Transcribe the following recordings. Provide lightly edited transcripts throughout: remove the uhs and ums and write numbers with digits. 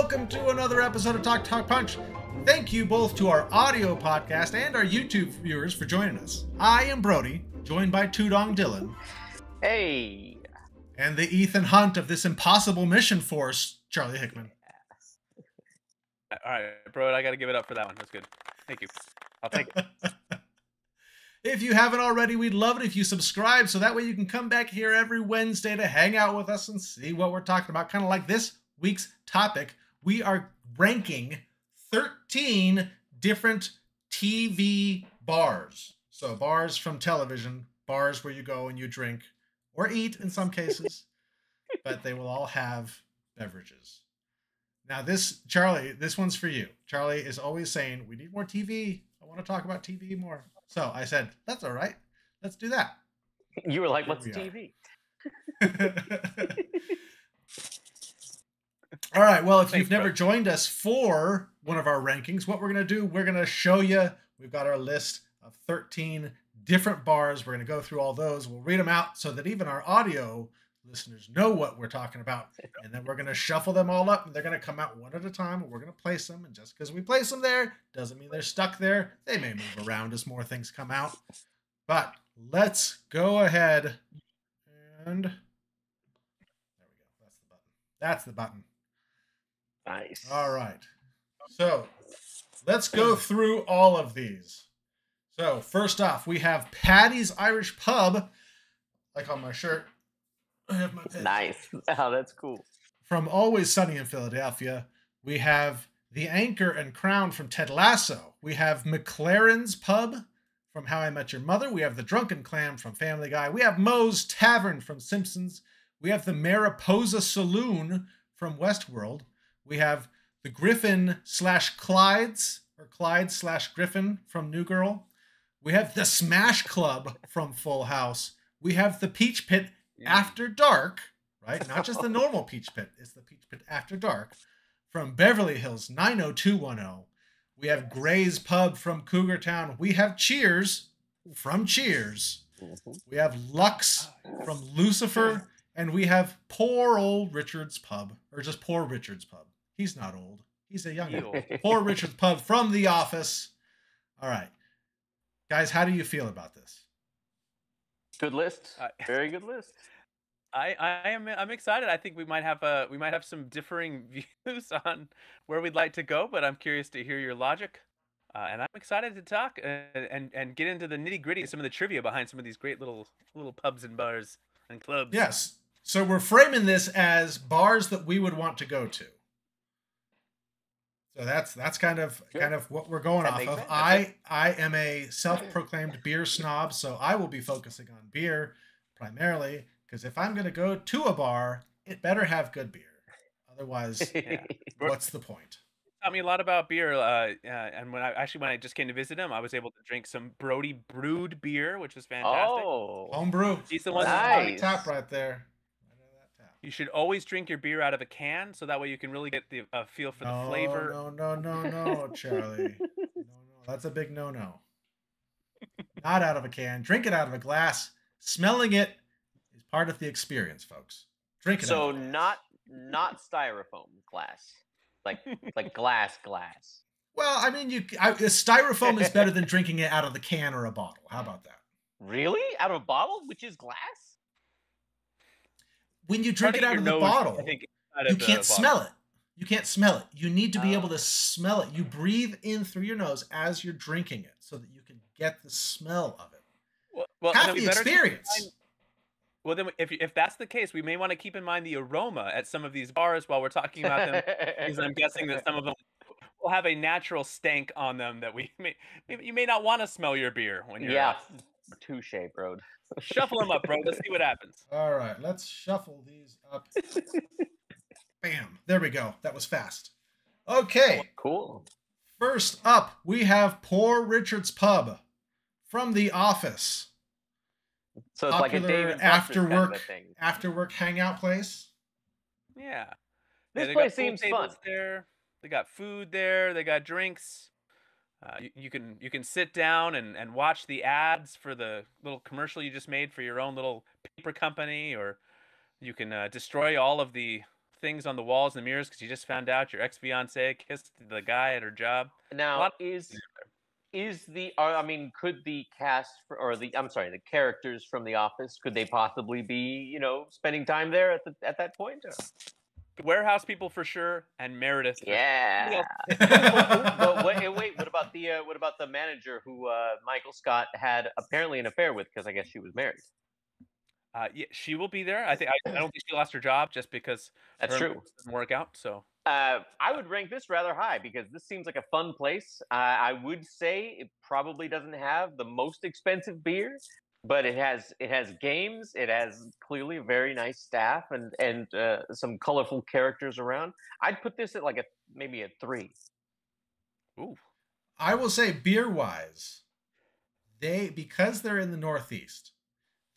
welcome to another episode of Talk Talk Punch. Thank you both to our audio podcast and our YouTube viewers for joining us. I am Brody, joined by Tudong Dylan. Hey! And the Ethan Hunt of this impossible mission force, Charlie Hickman. All right, bro, I got to give it up for that one. That's good. Thank you. I'll take it. If you haven't already, we'd love it if you subscribe so that way you can come back here every Wednesday to hang out with us and see what we're talking about. Kind of like this week's topic. We are ranking 13 different TV bars. So bars from television, bars where you go and you drink or eat in some cases, but they will all have beverages. Now this, Charlie, this one's for you. Charlie is always saying, we need more TV. I want to talk about TV more. So I said, that's all right. Let's do that. You were like, what's TV? All right. Well, if you've never joined us for one of our rankings, what we're going to do, we're going to show you. We've got our list of 13 different bars. We're going to go through all those. We'll read them out so that even our audio listeners know what we're talking about. And then we're going to shuffle them all up and they're going to come out one at a time and we're going to place them. And just because we place them there doesn't mean they're stuck there. They may move around as more things come out. But let's go ahead and there we go. That's the button. That's the button. Nice. All right. So let's go through all of these. So first off, we have Paddy's Irish Pub, like on my shirt. I have my pen. Nice. Oh, that's cool. From Always Sunny in Philadelphia, we have The Anchor and Crown from Ted Lasso. We have McLaren's Pub from How I Met Your Mother. We have The Drunken Clam from Family Guy. We have Moe's Tavern from Simpsons. We have the Mariposa Saloon from Westworld. We have the Griffin / Clyde's or Clyde / Griffin from New Girl. We have the Smash Club from Full House. We have the Peach Pit After Dark, right? Not just the normal Peach Pit. It's the Peach Pit After Dark from Beverly Hills 90210. We have Gray's Pub from Cougar Town. We have Cheers from Cheers. We have Lux from Lucifer. And we have Poor Old Richard's Pub, or just Poor Richard's Pub. He's not old. He's a young old. Poor Richard's Pub from The Office. All right. Guys, how do you feel about this? Good list. Very good list. I'm excited. I think we might have some differing views on where we'd like to go, but I'm curious to hear your logic. And I'm excited to talk and get into the nitty-gritty, some of the trivia behind some of these great little pubs and bars and clubs. Yes. So we're framing this as bars that we would want to go to. So that's kind of what we're going off of. I am a self-proclaimed beer snob, so I will be focusing on beer primarily, because if I'm going to go to a bar, it better have good beer. Otherwise, what's the point? Taught me a lot about beer, and when I just came to visit him, I was able to drink some Brody brewed beer, which was fantastic. Oh, homebrew. He's the one nice. Tap right there. You should always drink your beer out of a can, so that way you can really get the feel for the flavor. No, Charlie. No, that's a big no. Not out of a can. Drink it out of a glass. Smelling it is part of the experience, folks. Drink it. So not styrofoam glass, like glass. Well, I mean, styrofoam is better than drinking it out of the can or a bottle. How about that? Really? Out of a bottle, which is glass? When you drink it out of the bottle, you can't smell it. You can't smell it. You need to be able to smell it. You breathe in through your nose as you're drinking it so that you can get the smell of it. Well, half the experience. Well, then, if that's the case, we may want to keep in mind the aroma at some of these bars while we're talking about them, because I'm guessing that some of them will have a natural stank on them that you may not want to smell your beer when you're touche, bro. Shuffle them up, bro. Let's see what happens. All right, let's shuffle these up. Bam. There we go. That was fast. Okay. Cool. First up, we have Poor Richard's Pub from The Office. So it's popular like a David after Buster's work kind of a thing. After work hangout place. Yeah. This place seems fun. There. They got food there. They got drinks. You can sit down and watch the ads for the little commercial you just made for your own little paper company, or you can destroy all of the things on the walls and the mirrors because you just found out your ex-fiance kissed the guy at her job. Now, I mean, could the cast the characters from The Office, could they possibly be, spending time there at that point? Warehouse people for sure, and Meredith. Yeah. But wait, what about the manager who Michael Scott had apparently an affair with, because I guess she was married? Yeah, she will be there. I don't think she lost her job just because That's true. Doesn't work out. So I would rank this rather high because this seems like a fun place. I would say it probably doesn't have the most expensive beer, but it has games. It has clearly a very nice staff and some colorful characters around. I'd put this at like maybe a 3. Ooh. I will say beer wise, because they're in the Northeast,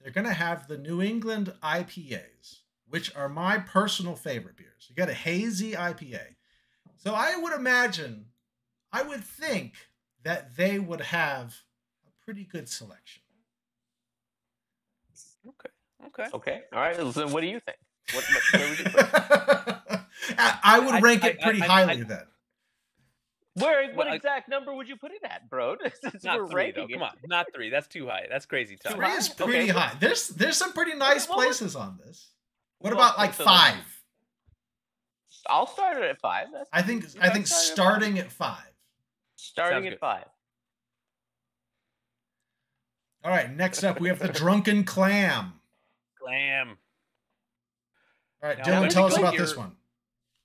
they're going to have the New England IPAs, which are my personal favorite beers. You got a hazy IPA. So I would think that they would have a pretty good selection. Okay. All right. So what do you think? Where would you put it? I would rank it pretty highly then. What exact number would you put it at, bro? Since not we're 3, ranking though. Come on, not 3. That's too high. That's crazy tough. 3 is pretty high. There's some pretty nice places on this. What well, about like 5? I'll start it at 5. I think starting at 5. Starting at 5. All right, next up we have the Drunken Clam. Clam. All right, Dylan, tell us about this one.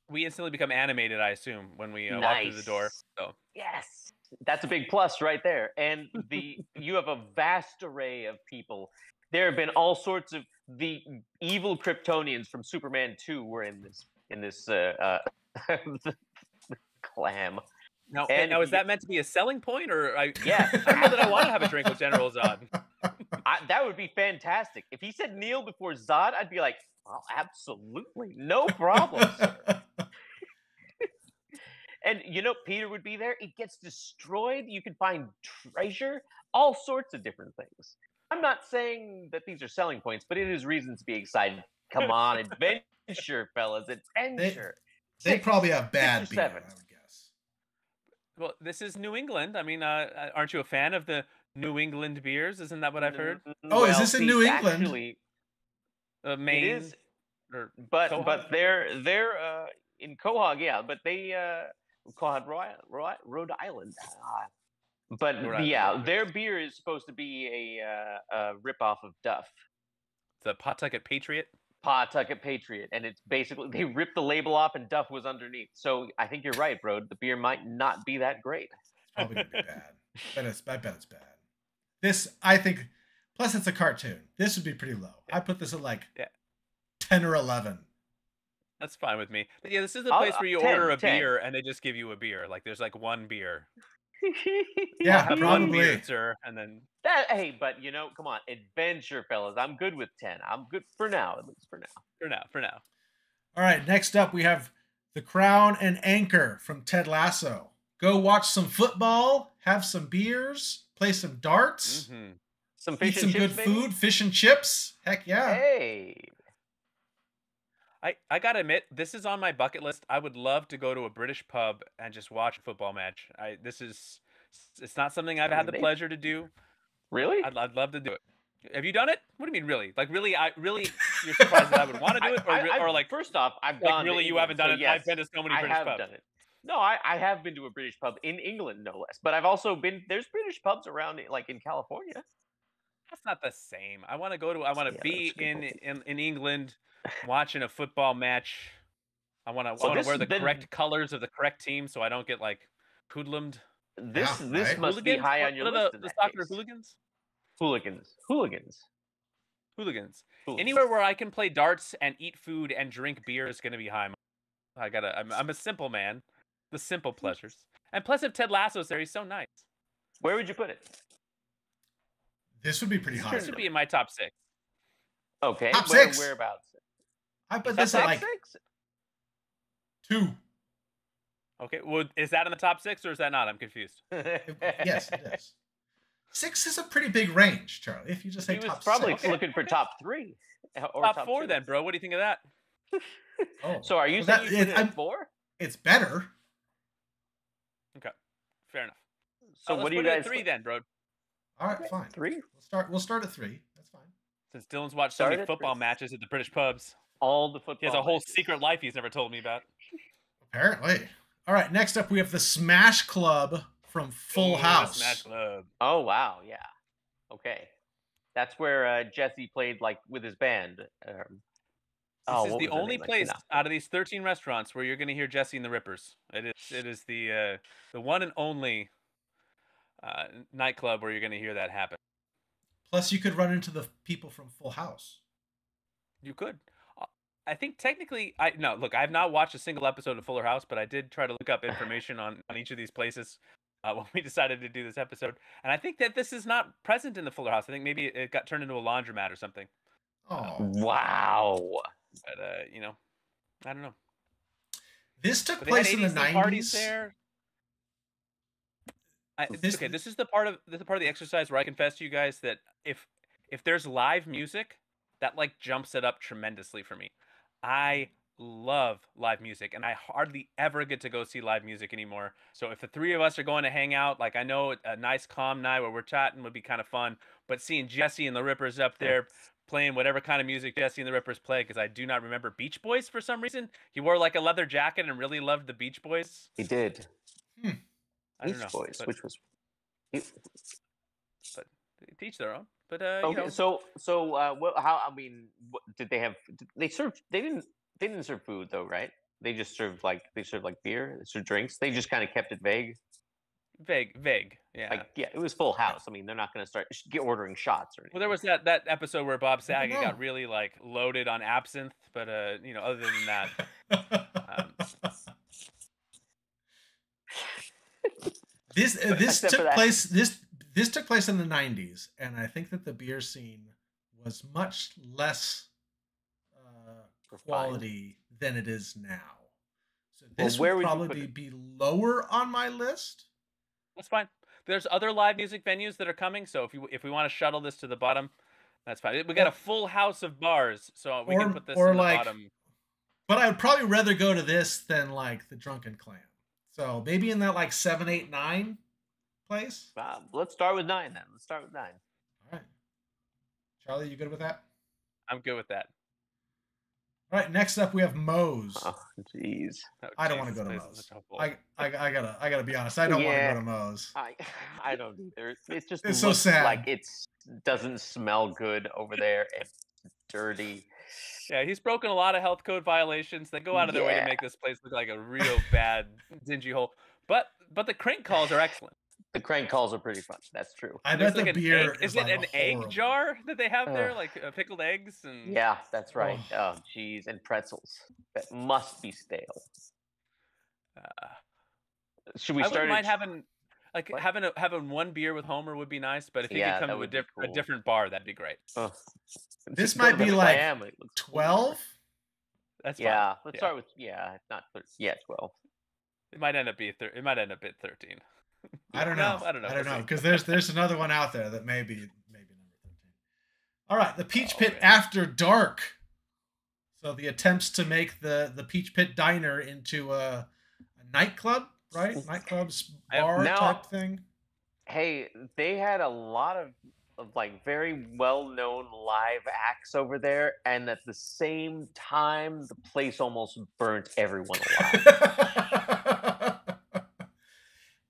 We instantly become animated, I assume, when we walk through the door. So yes, that's a big plus right there. And you have a vast array of people. There have been all sorts of the evil Kryptonians from Superman 2 were in this clam. Now, is that meant to be a selling point, or yeah? I don't know that I want to have a drink with General Zod. That would be fantastic. If he said kneel before Zod, I'd be like, well, absolutely, no problem, sir. And Peter would be there. It gets destroyed. You can find treasure, all sorts of different things. I'm not saying that these are selling points, but it is reasons to be excited. Come on, adventure, fellas, adventure. They probably have bad beer, 7. I would guess. Well, this is New England. I mean, aren't you a fan of the New England beers? Isn't that what I've heard? Oh, is this in New England? Actually, Maine. It is, but Quahog? they're in Quahog, yeah. But they Quahog, Rhode Island. But yeah, their beer is supposed to be a ripoff of Duff. The Pawtucket Patriot. Pawtucket Patriot, and it's basically they ripped the label off and Duff was underneath. So I think you're right, bro. The beer might not be that great. It's probably gonna be bad. I bet it's bad. This, I think, plus it's a cartoon. This would be pretty low. I put this at like 10 or 11. That's fine with me. But yeah, this is the place where you 10, order a 10. beer and they just give you a beer. Like there's like one beer. Yeah, Have probably. one beer, sir, and then hey, but come on, adventure, fellas. I'm good with 10. I'm good for now, at least for now. For now. All right, next up we have The Crown and Anchor from Ted Lasso. Go watch some football, have some beers, play some darts, some fish eat and some chips, good food, fish and chips. Heck yeah. Hey. I gotta admit, this is on my bucket list. I would love to go to a British pub and just watch a football match. It's not something I've had the pleasure to do. Really? I'd love to do it. Have you done it? What do you mean, really? Like, really? You're surprised that I would want to do it, or like, first off, I've like, gone. Really, you haven't done it? Yes, I've been to so many British pubs. Done it. No, I have been to a British pub in England, no less. But I've also been. There's British pubs around, like in California. That's not the same. I want to be in England, watching a football match. I want to wear the correct colors of the correct team, so I don't get like hoodlums. This must be high on your list. The soccer hooligans. Hooligans. Anywhere where I can play darts and eat food and drink beer is going to be high. I'm a simple man. The simple pleasures. And plus, if Ted Lasso's there, he's so nice. Where would you put it? This would be pretty high. This would be in my top 6. Okay. Top 6. Whereabouts? I put this at like 2. Okay. Well, is that in the top 6 or is that not? I'm confused. Yes, it is. 6 is a pretty big range, Charlie. If you just say top 6. He was probably looking for top 3. Or top 4 then, bro. What do you think of that? Oh, So are you well, saying you put it at 4? it's better. Okay, fair enough. So Let's what do you put it guys at 3 then, bro. All right, fine. 3? We'll start at 3. That's fine. Since Dylan's watched so Start many at football 3. matches at the British pubs, All the he football has a whole matches. secret life he's never told me about. Apparently. All right, next up we have the Smash Club from Full Ooh, House. Smash Club. Oh wow, yeah. Okay. That's where Jesse played like with his band. This is what the was the only name? I place cannot- out of these 13 restaurants where you're going to hear Jesse and the Rippers. It is the one and only nightclub where you're going to hear that happen. Plus, you could run into the people from Full House. You could. I think technically, I have not watched a single episode of Fuller House, but I did try to look up information on each of these places when we decided to do this episode. And I think that this is not present in the Fuller House. I think maybe it got turned into a laundromat or something. Oh, wow. But I don't know. This took But they had place in the 80s parties 90s. there. This This is the part of the exercise where I confess to you guys that if there's live music, that like jumps it up tremendously for me. I love live music, and I hardly ever get to go see live music anymore. So if the three of us are going to hang out, like I know a nice calm night where we're chatting would be kind of fun, but seeing Jesse and the Rippers up there playing whatever kind of music Jesse and the Rippers play, because I do not remember Beach Boys for some reason. He wore like a leather jacket and really loved the Beach Boys. He did. I don't Beach know, Boys, but, which was. but they teach their own. But Okay, you know, how? I mean, did they have? They served. They didn't serve food though, right? They just served like beer, they served drinks. They just kind of kept it vague. vague, yeah. Like it was Full House. I mean, they're not going to start ordering shots or anything. Well, there was that episode where Bob I don't Saget know. got really like loaded on absinthe, but you know, other than that, this Except for took that. place this took place in the 90s, and I think that the beer scene was much less quality than it is now. So this where would would you put probably it? be lower on my list. that's fine. There's other live music venues that are coming, so if we want to shuttle this to the bottom, that's fine. We got a full house of bars, so we can put this in the bottom. But I would probably rather go to this than like the Drunken Clam. So maybe in that like 7, 8, 9 place. Let's start with 9 then. Let's start with 9. All right, Charlie, you good with that? I'm good with that. All right, next up we have Moe's. Oh, jeez. Oh, I don't geez, want to go to this place Moe's. is so full. I gotta be honest. I don't want to go to Moe's. I don't either. It just It's so looks sad. like it doesn't smell good over there. It's dirty. Yeah, he's broken a lot of health code violations. They go out of their way to make this place look like a real bad, dingy hole. But the crank calls are excellent. The crank calls are pretty fun. That's true. I There's bet the like an beer egg, is like it an egg horrible. jar that they have there, like pickled eggs and Yeah, that's right. Oh, jeez, and pretzels that must be stale. Should we I start? wouldn't mind having one beer with Homer would be nice, but if he Yeah, could that come would to be a cool. different bar, that'd be great. This Just go might to the be like clam, it looks cool. 12. That's Yeah, fine. let's start with not 12. It might end up it might end up at 13. I don't know. I don't know. I don't We'll know see. because there's another one out there that may be number 13. All right, the Peach Pit man. After Dark. So the attempts to make the Peach Pit Diner into a nightclub, right? Nightclubs bar Now- type thing. Hey, they had a lot of like very well-known live acts over there, and at the same time, the place almost burnt everyone alive.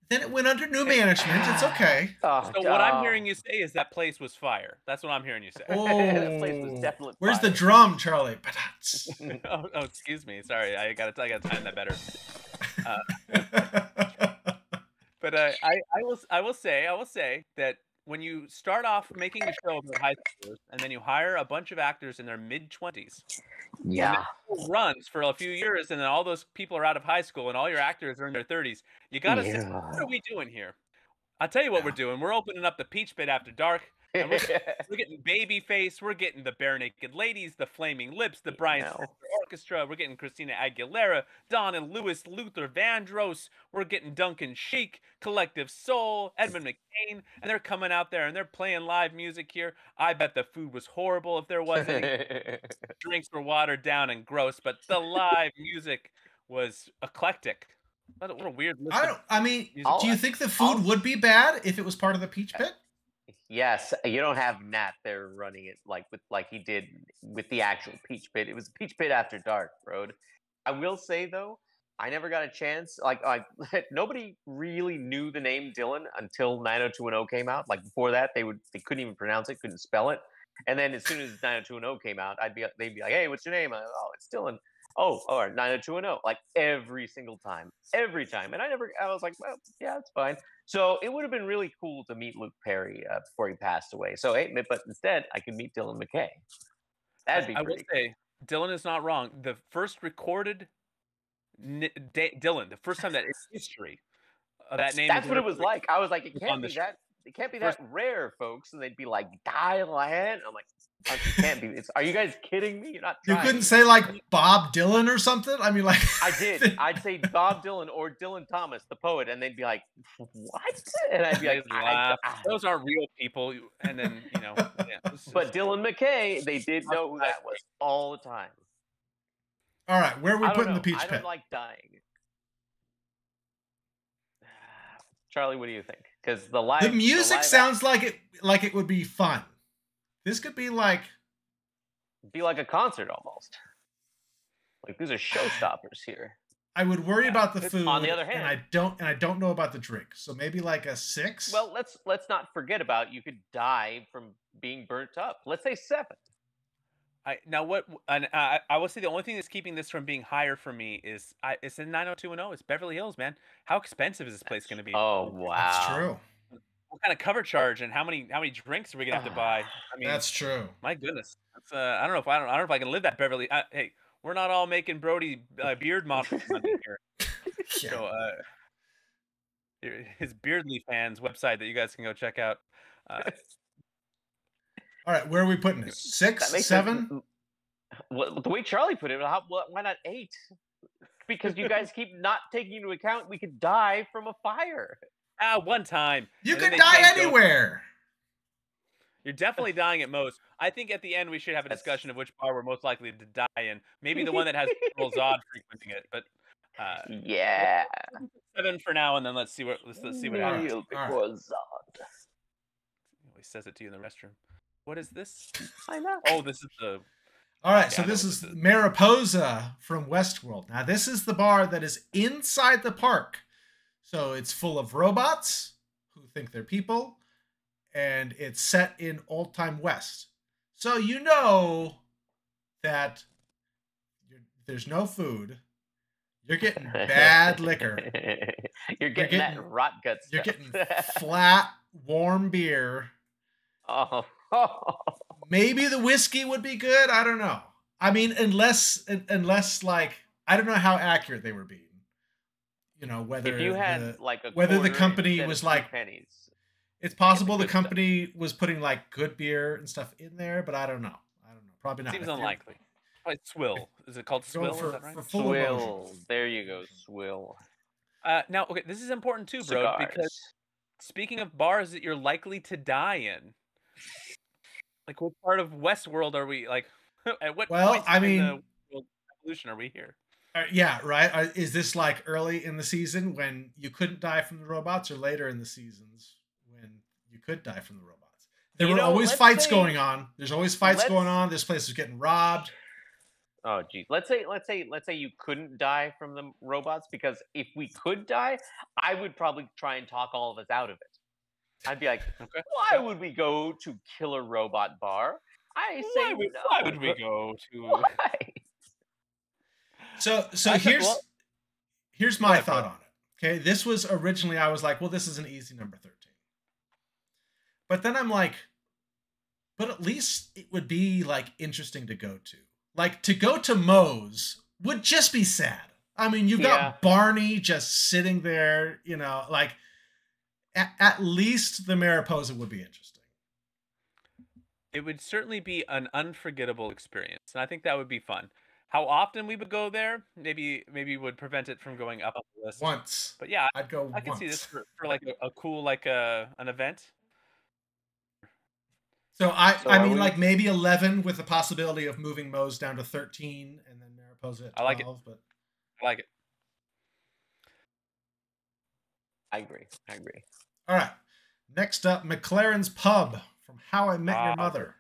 Then it went under new management. It's okay. Oh, So what I'm hearing you say is that place was fire. That's what I'm hearing you say. That place was definitely Where's the fire. drum, Charlie? oh, excuse me. Sorry, I gotta time that better. But I will say that when you start off making a show about high schoolers and then you hire a bunch of actors in their mid-20s, Yeah. runs for a few years, and then all those people are out of high school and all your actors are in their 30s, you gotta say, Yeah. what are we doing here? I'll tell you what we're doing. We're opening up the Peach Pit After Dark. And we're getting Babyface, we're getting the Bare Naked Ladies, the Flaming Lips, the Brian Setzer Orchestra, we're getting Christina Aguilera, Don and Louis Luther Vandross, we're getting Duncan Sheik, Collective Soul, Edmund McCain, and they're coming out there and they're playing live music here. I bet the food was horrible if there was any. Drinks were watered down and gross, but the live music was eclectic. What a weird list. Do you think the food would be bad if it was part of the Peach Pit? Yes, you don't have Nat there running it like he did with the actual Peach Pit. It was Peach Pit After Dark, bro. I will say though, I never got a chance. Like nobody really knew the name Dylan until 90210 came out. Like before that, they couldn't even pronounce it, couldn't spell it. And then as soon as 90210 came out, they'd be like, "Hey, what's your name?" Oh, it's Dylan. Oh, all right, 90210. Like every single time, every time. And I was like, well, yeah, it's fine. So it would have been really cool to meet Luke Perry before he passed away. So hey, but instead, I could meet Dylan McKay. That'd be I will pretty say, Dylan is not wrong. The first recorded Dylan, the first time that in history that name. That's what it was like. I was like, it can't be show. that. It can't be that rare, folks. And they'd be like, Dylan. I'm like, it can't be. Are you guys kidding me? You're not trying. You couldn't say like Bob Dylan or something? I mean, like I did. I'd say Bob Dylan or Dylan Thomas, the poet, and they'd be like, "What?" And I'd be like, "Those aren't real people." And then yeah. But Dylan McKay, they did know who that was all the time. All right, where are we putting the Peach Pit? I don't like dying. Charlie, what do you think? Because the music sounds like it would be fun. This could be like a concert almost. Like these are showstoppers here. I would worry about the food. On the other hand, and I don't know about the drink. So maybe like a 6. Well, let's not forget about you could die from being burnt up. Let's say 7. I will say the only thing that's keeping this from being higher for me is it's in 90210. It's Beverly Hills, man. How expensive is this place going to be? Oh wow, that's true. What kind of cover charge and how many drinks are we gonna have to buy? I mean, that's true. My goodness, that's, I don't know if I can live that Beverly. Hey, we're not all making Brody beard models here. Yeah. So his Beardly Fans website that you guys can go check out. All right, where are we putting it? 6, 7? Well, the way Charlie put it, why not 8? Because you guys keep not taking into account we could die from a fire. One time. You could die anywhere. You're definitely dying at most. I think at the end we should have a discussion of which bar we're most likely to die in. Maybe the one that has Earl Zod frequenting it. But yeah, 7 for now, and then let's see what happens. Zod. He says it to you in the restroom. What is this? I know. Oh, this is the. All right, so this is Mariposa from Westworld. Now, this is the bar that is inside the park. So it's full of robots who think they're people, and it's set in old-time West. So you know that there's no food. You're getting bad liquor. You're getting that rot gut stuff. You're getting flat, warm beer. Oh. Maybe the whiskey would be good. I don't know. I mean, unless like, I don't know how accurate they were being. You know, whether if you had like a whether the company was like pennies. It's possible the company was putting like good beer and stuff in there, but I don't know. Probably not. Seems unlikely. Like Swill. Is it called Swill? For, is that right? For full Swill. emotion. There you go, Swill. Now, okay, this is important too, bro, because speaking of bars that you're likely to die in, like what part of Westworld are we? Like, at what point in the world evolution are we here? Yeah, right. Is this like early in the season when you couldn't die from the robots, or later in the seasons when you could die from the robots? There were always fights going on. There's always fights going on. This place is getting robbed. Oh, geez. Let's say you couldn't die from the robots, because if we could die, I would probably try and talk all of us out of it. I'd be like, why would we go to Killer Robot Bar? I say why would we go to? Why? So here's my thought on it. Okay, this was originally, I was like, well, this is an easy number 13. But then I'm like, but at least it would be like interesting to go to. Like to go to Moe's would just be sad. I mean, you've got Barney just sitting there, you know, like at least the Mariposa would be interesting. it would certainly be an unforgettable experience, and I think that would be fun. How often we would go there, maybe would prevent it from going up on the list. Once. But yeah, I'd go I could see this once. for like a cool an event. So So I are mean we? like maybe 11 with the possibility of moving Moe's down to 13 and then Mariposa at I like it. 12, but I like it. I agree. I agree. all right. Next up, McLaren's Pub from How I Met Your Mother.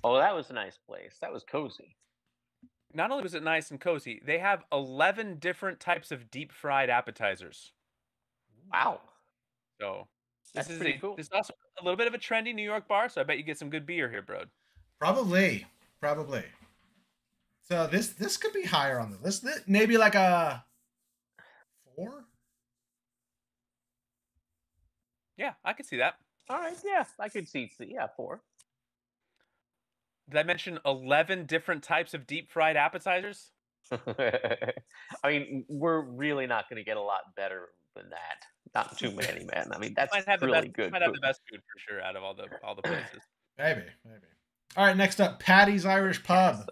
Oh, that was a nice place. That was cozy. Not only was it nice and cozy, they have 11 different types of deep fried appetizers. Wow. So That's this is pretty cool. This is also a little bit of a trendy New York bar, so I bet you get some good beer here, bro. Probably. So this could be higher on the list. Maybe like a 4? Yeah, I could see that. All right. Yeah, I could see. Yeah, 4. Did I mention 11 different types of deep fried appetizers? I mean, we're really not going to get a lot better than that. Not too many, man. I mean, that's really good. Might have the best food for sure out of all the places. Maybe. All right, next up, Patty's Irish Pub.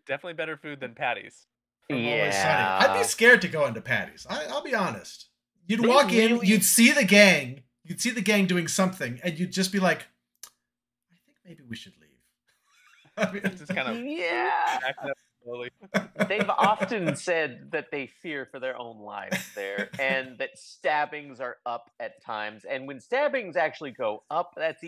Definitely better food than Patty's. From Always Sunny. I'd be scared to go into Patty's. I'll be honest. You'd walk in, you'd see the gang doing something, and you'd just be like, I think maybe we should leave. I mean, Just kind of They've often said that they fear for their own lives there, and that stabbings are up at times. And when stabbings actually go up, that's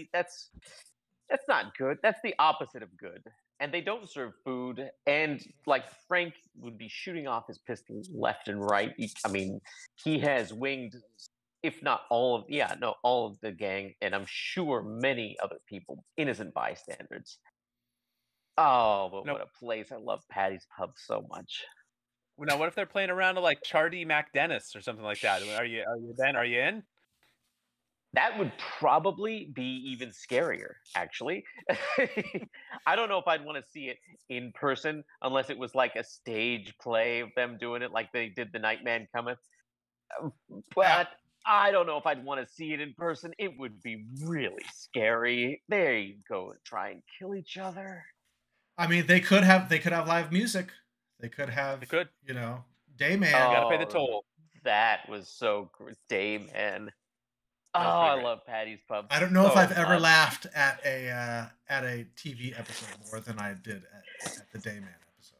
not good. That's the opposite of good. And they don't serve food. And like Frank would be shooting off his pistols left and right. I mean, he has winged, if not all of the gang, and I'm sure many other people, innocent bystanders. Oh, but what a place. I love Patty's Pub so much. Now, what if they're playing around to like Chardy MacDennis or something like that? Are you in? That would probably be even scarier, actually. I don't know if I'd want to see it in person unless it was like a stage play of them doing it like they did The Nightman Cometh. But I don't know if I'd want to see it in person. It would be really scary. There you go and try and kill each other. I mean, they could have live music. They could, you know, Dayman. You gotta pay the toll. That was so great. Dayman. Oh, I love Patty's Pub. I don't know if I've ever laughed at a TV episode more than I did at the Dayman episode.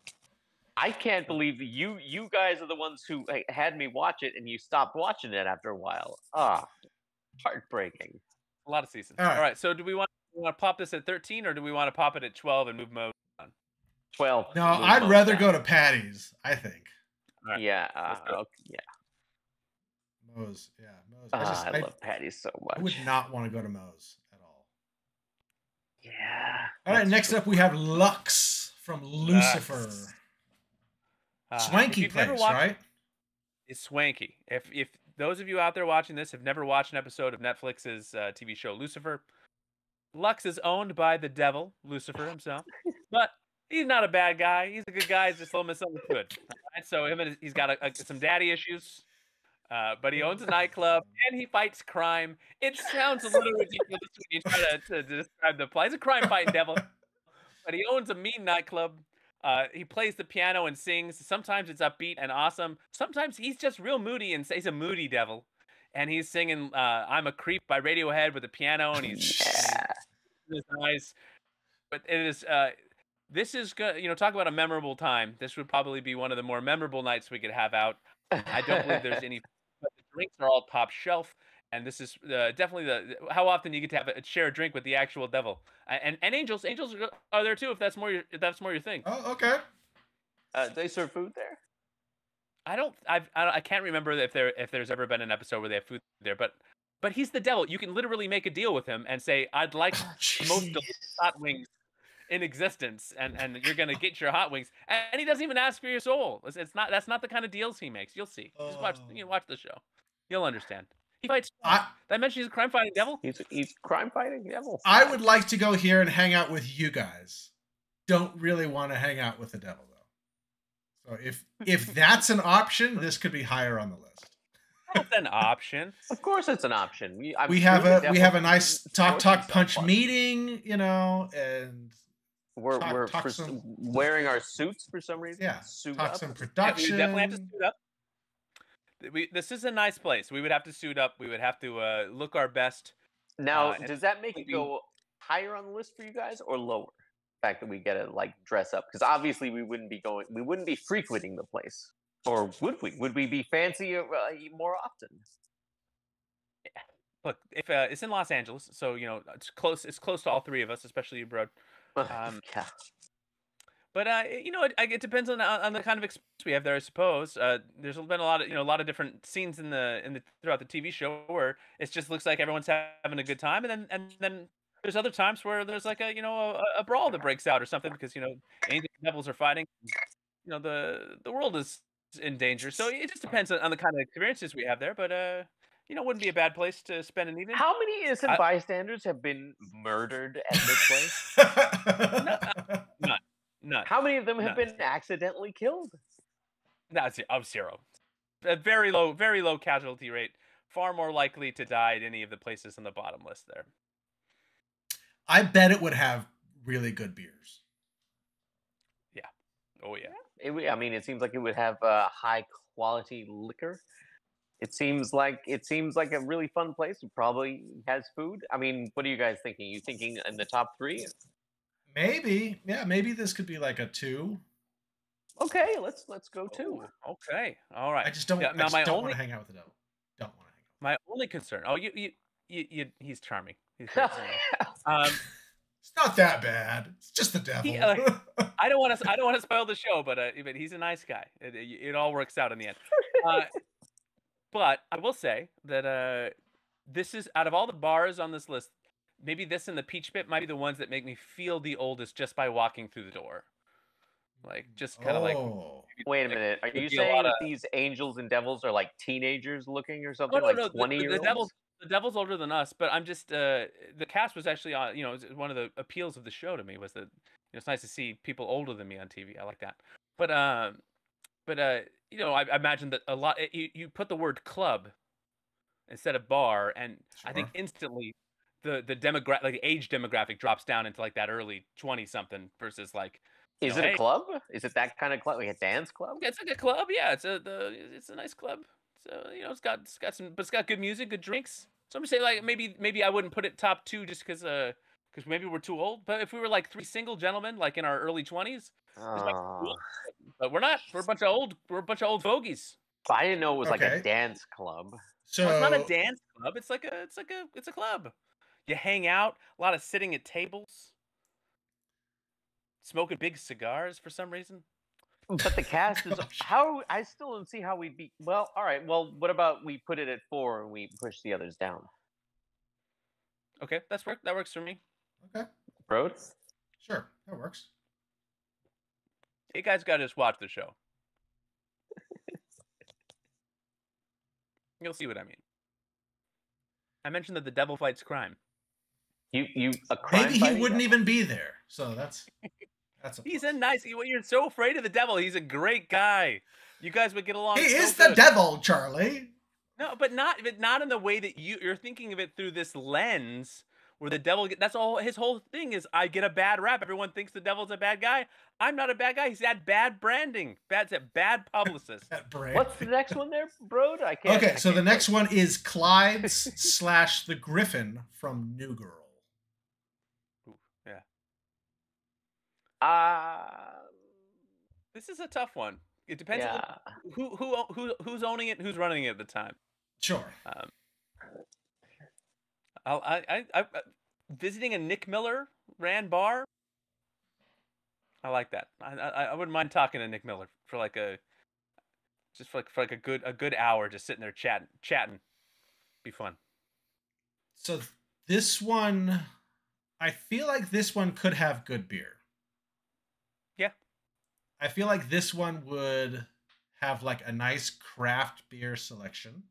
I can't believe you guys are the ones who had me watch it, and you stopped watching it after a while. Heartbreaking. A lot of seasons. All right. So do we want to pop this at 13, or do we want to pop it at 12 and move Mo on? 12. No, I'd rather go to Patty's, I think. Right. Yeah. Yeah. Moe's. I love Patty's so much. I would not want to go to Moe's at all. Yeah. All right, next up we have Lux from Lucifer. Swanky place, right? It's swanky. If those of you out there watching this have never watched an episode of Netflix's TV show Lucifer, Lux is owned by the devil, Lucifer himself, but he's not a bad guy. He's a good guy. He's just a little misunderstood. Right? So he's got some daddy issues. But he owns a nightclub and he fights crime. It sounds a little ridiculous when you try to describe the play. He's a crime-fighting devil, but he owns a mean nightclub. He plays the piano and sings. Sometimes it's upbeat and awesome. Sometimes he's just real moody and he's a moody devil. And he's singing "I'm a Creep" by Radiohead with the piano, and he's his eyes. But it is this is good. You know, talk about a memorable time. This would probably be one of the more memorable nights we could have out. I don't believe there's any. But the drinks are all top shelf, and this is definitely how often you get to share a drink with the actual devil, and angels are there too if that's more your thing. Oh, okay. They serve food there. I can't remember if there's ever been an episode where they have food there, but he's the devil. You can literally make a deal with him and say, I'd like the most delicious hot wings in existence, and you're gonna get your hot wings, and he doesn't even ask for your soul. That's not the kind of deals he makes. You'll see. Just watch the show. You'll understand. He fights. Did I mention he's a crime-fighting devil? He's crime-fighting devil. I would like to go here and hang out with you guys. Don't really want to hang out with the devil though. So if that's an option, this could be higher on the list. It's an option. Of course, it's an option. We have a nice talk force himself punch on it. meeting, and We're talk some, wearing our suits for some reason. yeah, Suit talk up. some We production. definitely have to suit up. This is a nice place. We would have to suit up. We would have to look our best. Now, And does that make it be- go higher on the list for you guys or lower? The fact that we get to like dress up, because obviously we wouldn't be frequenting the place, or would we? Would we be fancy more often? Look, if it's in Los Angeles, so it's close. It's close to all three of us, especially you, bro. Yeah. But it depends on the kind of experience we have there, I suppose. There's been a lot of different scenes throughout the TV show where it just looks like everyone's having a good time, and then there's other times where there's like a brawl that breaks out or something because angels and devils are fighting. The world is in danger, so it just depends on the kind of experiences we have there. But wouldn't be a bad place to spend an evening. How many innocent bystanders have been murdered at this place? None. How many of them have been accidentally killed? That's of zero. A very low casualty rate. Far more likely to die at any of the places on the bottom list there. I bet it would have really good beers. Yeah. Oh yeah. It seems like it would have high quality liquor. It seems like a really fun place. It probably has food. I mean, what are you guys thinking? You thinking in the top 3? Maybe, yeah. Maybe this could be like a 2. Okay, let's go 2. Okay, all right. I just don't. Yeah, I just don't want to hang out with the devil. Don't want to hang out. My only concern. Oh, he's charming. He's it's not that bad. It's just the devil. I don't want to spoil the show, but he's a nice guy. It all works out in the end. But I will say that this is, out of all the bars on this list, maybe this and the Peach Pit might be the ones that make me feel the oldest just by walking through the door. Like, just kind of like. Wait a minute. Are you saying that these angels and devils are like teenagers looking or something? No, 20-year-olds? The devil's older than us, but I'm just the cast was actually on. One of the appeals of the show to me was that it's nice to see people older than me on TV. I like that. But I imagine that a lot. You put the word club instead of bar, and sure. I think instantly the demographic, like the age demographic, drops down into like that early 20-something versus like. Is it a club? Is it that kind of club? Like a dance club? Yeah, it's like a club. Yeah, it's a nice club. So it's got good music, good drinks. So I'm gonna say like maybe I wouldn't put it top 2 just because maybe we're too old. But if we were like 3 single gentlemen, like in our early 20s, but we're not. We're a bunch of old fogies. I didn't know it was like a dance club. So it's not a dance club. It's a club. You hang out. A lot of sitting at tables. Smoking big cigars for some reason. But the cast is how I still don't see how we'd be. Well, all right. Well, what about we put it at 4 and we push the others down? Okay, that works for me. Okay, Road. Sure, that works. You guys got to just watch the show. You'll see what I mean. I mentioned that the devil fights crime. You a crime? Maybe he wouldn't even be there. So that's he's a nice. You're so afraid of the devil. He's a great guy. You guys would get along. He is the devil, Charlie. No, but not in the way that you're thinking of it through this lens where the devil. That's all. His whole thing is I get a bad rap. Everyone thinks the devil's a bad guy. I'm not a bad guy. He's had bad branding. Bad publicist. What's the next one there, bro? I can't. Okay, so the next one is Clyde's / the Griffin from New Girl. This is a tough one. It depends on who's owning it, and who's running it at the time. Sure. I visiting a Nick Miller ran bar. I like that. I wouldn't mind talking to Nick Miller for like a good hour, just sitting there chatting. Be fun. So this one, I feel like this one could have good beer. Yeah. I feel like this one would have like a nice craft beer selection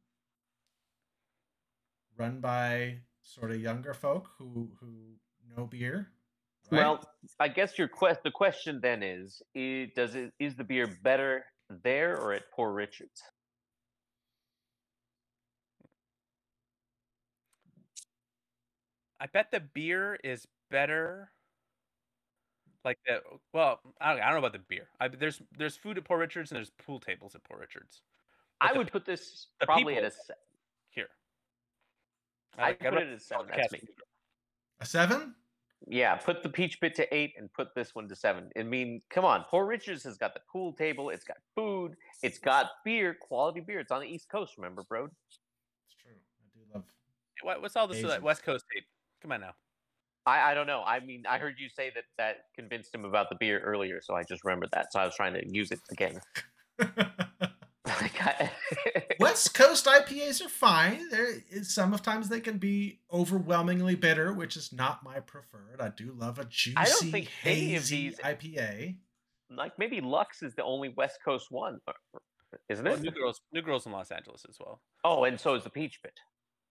run by sort of younger folk who know beer. Right? Well, I guess the question then is the beer better there or at Poor Richard's? I bet the beer is better. Like well, I don't know about the beer. There's food at Poor Richards and there's pool tables at Poor Richards. But I would put this the probably people at a here. I'd put it at a 7. That's me. A 7? Yeah, put the Peach Pit to 8 and put this one to 7. I mean, come on. Poor Richards has got the pool table. It's got food. It's got beer, quality beer. It's on the East Coast, remember, bro? It's true. I do love. What's all this Hazes. West Coast tape? Come on now. I don't know. I mean, I heard you say that convinced him about the beer earlier, so I just remembered that. So I was trying to use it again. West Coast IPAs are fine. Sometimes they can be overwhelmingly bitter, which is not my preferred. I do love a juicy, hazy IPA. Like maybe Lux is the only West Coast one, isn't it? New Girls in Los Angeles as well. Oh, and so is the Peach Pit.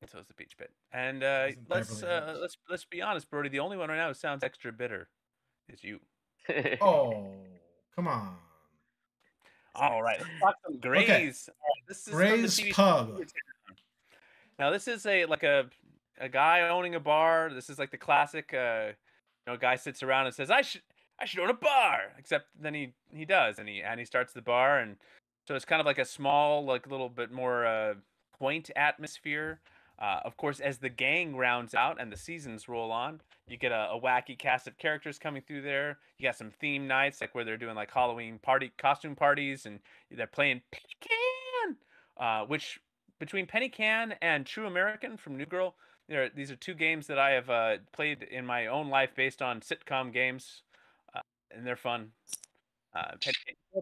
And so is the Peach Pit. And let's be honest, Brody. The only one right now who sounds extra bitter is you. Oh, come on. All right, let's talk some Gray's. Okay. This is Gray's Pub. Now this is a guy owning a bar. This is like the classic. Guy sits around and says, "I should own a bar." Except then he does, and he starts the bar, and so it's kind of like a small, like a little bit more quaint atmosphere. Of course, as the gang rounds out and the seasons roll on, you get a wacky cast of characters coming through there. You got some theme nights, like where they're doing like Halloween costume parties, and they're playing Penny Can, which between Penny Can and True American from New Girl, these are two games that I have played in my own life based on sitcom games, and they're fun.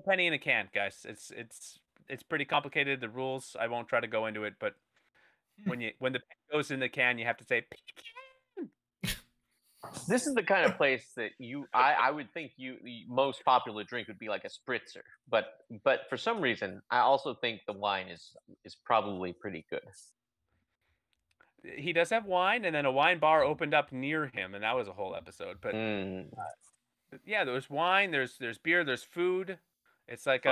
Penny in a can, guys. It's pretty complicated. The rules, I won't try to go into it, but when the penny goes in the can, you have to say can. This is the kind of place that I would think the most popular drink would be like a spritzer, but for some reason I also think the wine is probably pretty good. He does have wine, and then a wine bar opened up near him, and that was a whole episode. But yeah, there's wine, there's beer, there's food. It's like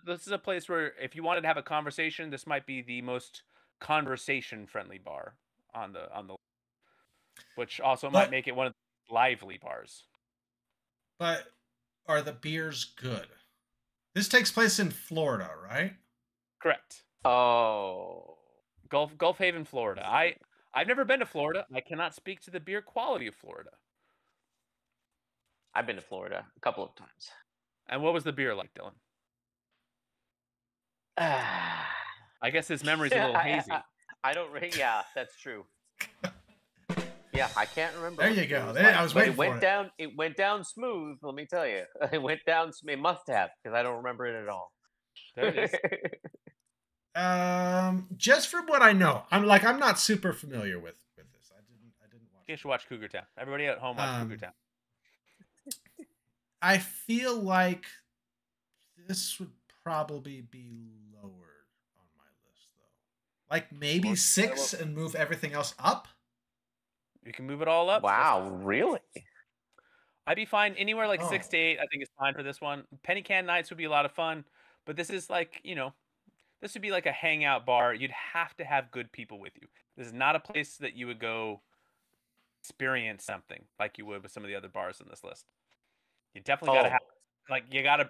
this is a place where if you wanted to have a conversation, this might be the most conversation-friendly bar on the which also might make it one of the lively bars. But are the beers good? This takes place in Florida, right? Correct. Oh, Gulf Haven, Florida. I've never been to Florida. I cannot speak to the beer quality of Florida. I've been to Florida a couple of times. And what was the beer like, Dylan? I guess his memory's a little hazy. I don't. Yeah, that's true. Yeah, I can't remember. There you go. I was waiting for it. It went down smooth. Let me tell you, it went down. It must have, because I don't remember it at all. There it is. Just from what I know, I'm not super familiar with this. I didn't watch. You should watch Cougar Town. Everybody at home watch Cougar Town. I feel like this would probably be lowered on my list, though. Like maybe 6 and move everything else up. You can move it all up. Wow, really? I'd be fine anywhere like 6 to 8. I think is fine for this one. Penny Can nights would be a lot of fun, but this is like, this would be like a hangout bar. You'd have to have good people with you. This is not a place that you would go experience something like you would with some of the other bars on this list. You definitely gotta have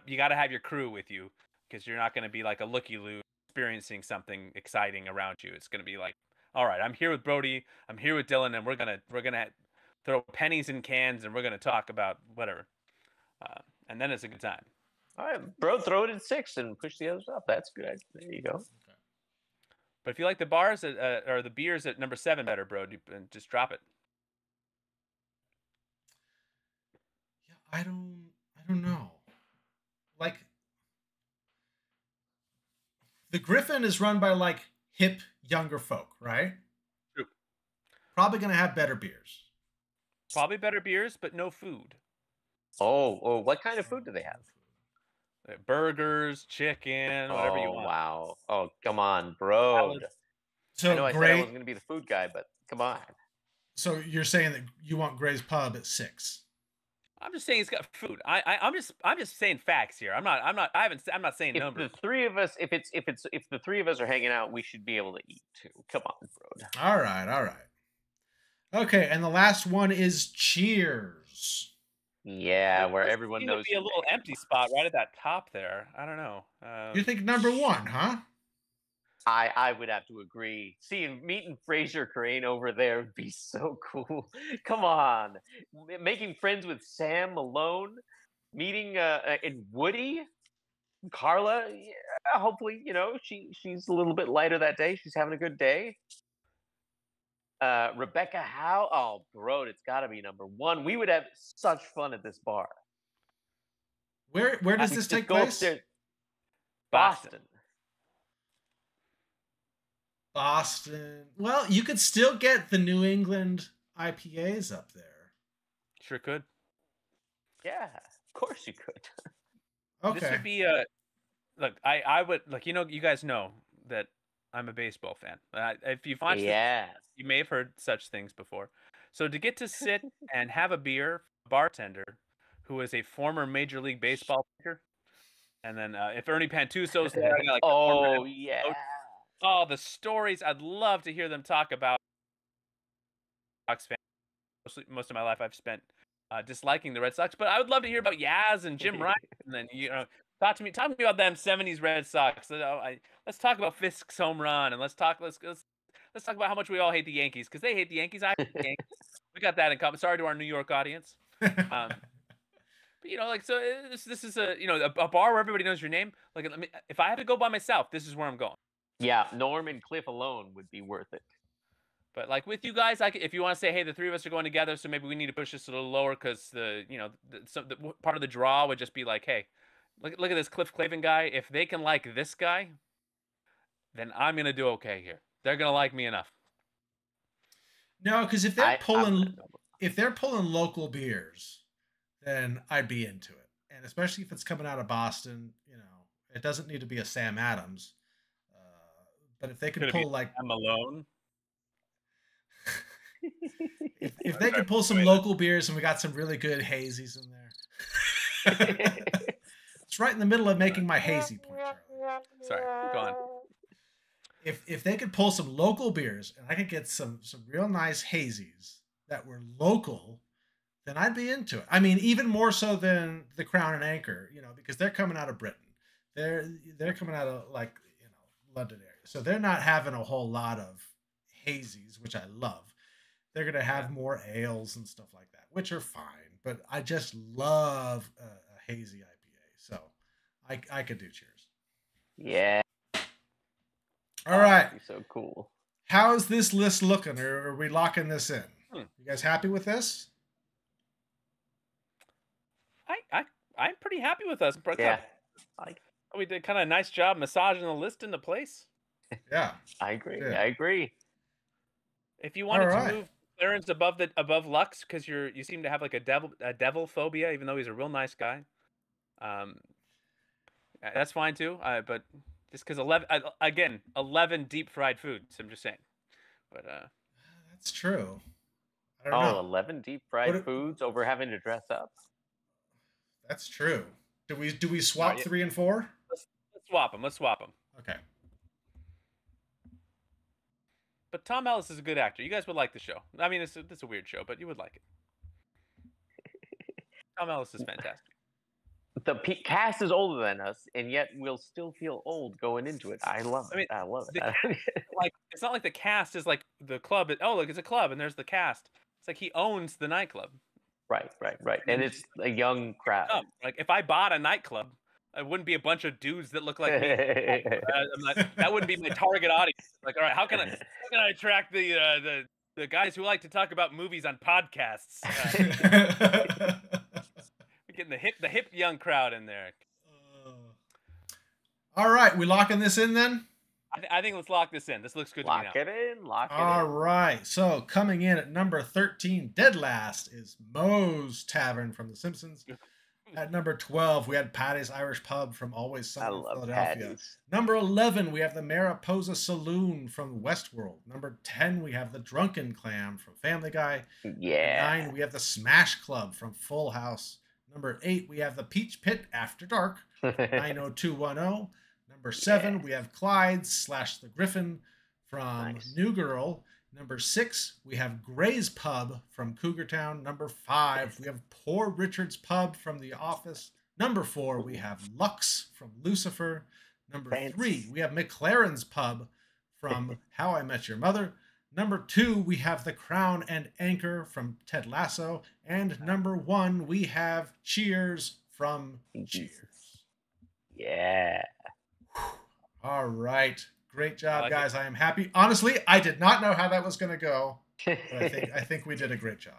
you gotta have your crew with you, because you're not gonna be like a looky-loo experiencing something exciting around you. It's gonna be like, all right, I'm here with Brody, I'm here with Dylan, and we're gonna throw pennies in cans, and we're gonna talk about whatever, and then it's a good time. All right, bro, throw it in 6 and push the others up. That's good. There you go. Okay. But if you like the bars or the beers at number 7 better, bro, just drop it. I don't know. Like, the Griffin is run by like hip younger folk, right? True. Probably gonna have better beers. Probably better beers, but no food. Oh, what kind of food do they have? Burgers, chicken, whatever you want. Oh, wow. Oh, come on, bro. So I know I said I wasn't going to be the food guy, but come on. So you're saying that you want Gray's Pub at 6? I'm just saying it's got food. I'm just saying facts here. I'm not saying if numbers. The three of us, if the 3 of us are hanging out, we should be able to eat too. Come on, bro. All right. Okay, and the last one is Cheers. Yeah, It where does everyone seem to knows be a your little name. empty spot right at that top there. I don't know. You think number one, huh? I would have to agree. Meeting Fraser Crane over there would be so cool. Come on, making friends with Sam Malone, meeting and Woody, Carla. Yeah, hopefully, she's a little bit lighter that day. She's having a good day. Rebecca Howe. Oh, bro, it's got to be number one. We would have such fun at this bar. Where does We this just take go place? upstairs. Boston. Boston. Well, you could still get the New England IPAs up there. Sure could. Yeah, of course you could. Okay. This would be a look. I would like you guys know that I'm a baseball fan. If you've watched this, Yeah. you may have heard such things before. So to get to sit and have a beer, from a bartender who is a former Major League Baseball pitcher, and then if Ernie Pantuso's there, I got like the former Oh NBA yeah. coach. Oh, the stories I'd love to hear them talk about. Sox fan. Most of my life I've spent disliking the Red Sox, but I would love to hear about Yaz and Jim Ryan, and then talk to me about them '70s Red Sox. Let's talk about Fisk's home run, and let's talk about how much we all hate the Yankees because they hate the Yankees. I hate the Yankees. We got that in common. Sorry to our New York audience. But so this is a bar where everybody knows your name. Like if I had to go by myself, this is where I'm going. Yeah, Norm and Cliff alone would be worth it. But like with you guys, if you want to say, hey, the three of us are going together, so maybe we need to push this a little lower because the part of the draw would just be like, hey, look at this Cliff Clavin guy. If they can like this guy, then I'm gonna do okay here. They're gonna like me enough. No, because if they're pulling local beers, then I'd be into it. And especially if it's coming out of Boston, it doesn't need to be a Sam Adams. But if they can pull like I'm alone. if they could pull some local beers and we got some really good hazies in there. It's right in the middle of making my hazy point, Charlie. Sorry, go on. If they could pull some local beers and I could get some real nice hazies that were local, then I'd be into it. I mean, even more so than the Crown and Anchor, because they're coming out of Britain. They're coming out of London area. So they're not having a whole lot of hazies, which I love. They're going to have more ales and stuff like that, which are fine. But I just love a hazy IPA. So I could do Cheers. Yeah. All right. That'd be so cool. How's this list looking? Or are we locking this in? You guys happy with this? I'm pretty happy with us. Yeah. We did kind of a nice job massaging the list into place. Yeah. I agree. Yeah. I agree. If you wanted to move Clarence above Lux because you seem to have like a devil phobia, even though he's a real nice guy, that's fine too. But just because 11 deep fried foods, I'm just saying. But that's true. I don't know. 11 deep fried foods over having to dress up. That's true. Do we swap 3 and 4? Let's swap them. Okay. But Tom Ellis is a good actor. You guys would like the show. I mean, it's a weird show, but you would like it. Tom Ellis is fantastic. The cast is older than us, and yet we'll still feel old going into it. I love it. I love it. Like it's not like the cast is like the club. Look, it's a club, and there's the cast. It's like he owns the nightclub. Right. And it's a young crowd. Like if I bought a nightclub, it wouldn't be a bunch of dudes that look like me. That wouldn't be my target audience. Like, all right, how can I attract the guys who like to talk about movies on podcasts? We're getting the hip young crowd in there. All right, we locking this in then? I think let's lock this in. This looks good to me now. Lock it in. All right. So coming in at number 13, dead last, is Moe's Tavern from The Simpsons. At number 12, we had Patty's Irish Pub from Always Sunny in Philadelphia. Patty's. Number 11, we have the Mariposa Saloon from Westworld. Number 10, we have the Drunken Clam from Family Guy. Yeah. 9, we have the Smash Club from Full House. Number 8, we have the Peach Pit After Dark, 90210. Number 7, we have Clyde's / the Griffin from New Girl. Number 6, we have Gray's Pub from Cougar Town. Number 5, we have Poor Richard's Pub from The Office. Number 4, we have Lux from Lucifer. Number 3, we have McLaren's Pub from How I Met Your Mother. Number 2, we have The Crown and Anchor from Ted Lasso. And number 1, we have Cheers from Cheers. Yeah. All right. Great job, guys. I am happy. Honestly, I did not know how that was going to go, but I think we did a great job.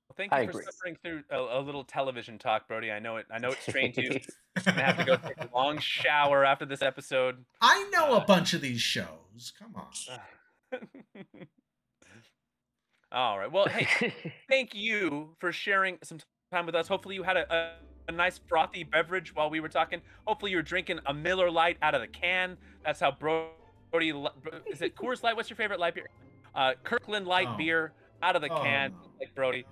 Well, thank you for suffering through a little television talk, Brody. I know it strained you. You're gonna have to go take a long shower after this episode. I know a bunch of these shows. Come on. All right. Well, hey, thank you for sharing some time with us. Hopefully, you had a nice frothy beverage while we were talking. Hopefully, you're drinking a Miller Lite out of the can. That's how Brody. Is it Coors Light? What's your favorite light beer? Kirkland Light beer out of the can, like Brody.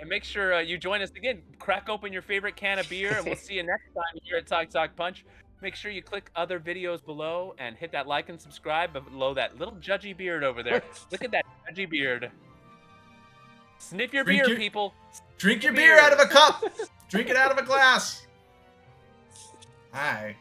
And make sure you join us again. Crack open your favorite can of beer, and we'll see you next time here at Talk Punch. Make sure you click other videos below and hit that like and subscribe below that little judgy beard over there. Look at that judgy beard. Sniff your beer, people. Drink your beer out of a cup. Drink it out of a glass. Hi.